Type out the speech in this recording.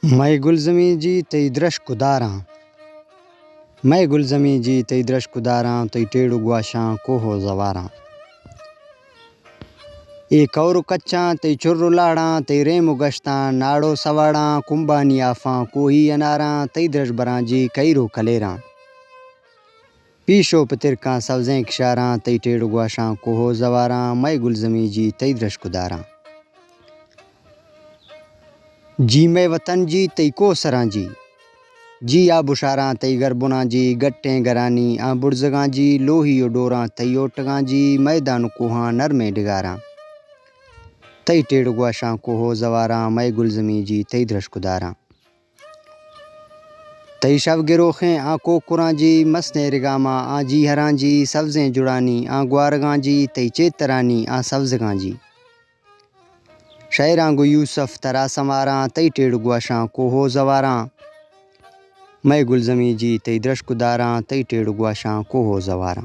मैं गुलज़मी जी तई द्रश कुदारां मैं गुलज़मी जी तई द्रश कुदारां तई टेड़ू गुआशां को हो जवारां एक और कच्चा तई चुर्रु लाड़ां तई रेमु गश्तां नाड़ो सवाड़ां कुंबानी आफां कोही अनारां तई द्रश बरां जी कई रो कलेरां पीशो पतिरकां सब्ज़ें किशारां तई टेड़ू गुआशां को हो जवारां मैं गुलज़मी जी तई द्रश कुदारां जी मैं वतन जी तई को सरां जी आ बुशारां तई गरबुना जी गट्टें गरानी आ बुड़जगां जी लोही डोरां तई ओटगां जी मैदान कोहां नर में डिगारां तई टेड़ गुआशां को हो जवारां मैं गुलज़मी जी तई द्रश कुदारां तई शव गिरोखें आ कोकुरां जी मसने रिगामा आ जी हरां जी सब्ज़ें जुड़ानी आ ग्वारगां जी तई चेतरानी आ सब्ज़गां जी शायरां गो यूसुफ तरा समारां तई टेड़ गुआशां को हो जवारां मैं गुलज़मी जी तई द्रश कुदारां तई टेड़ गुआशां को हो जवारां।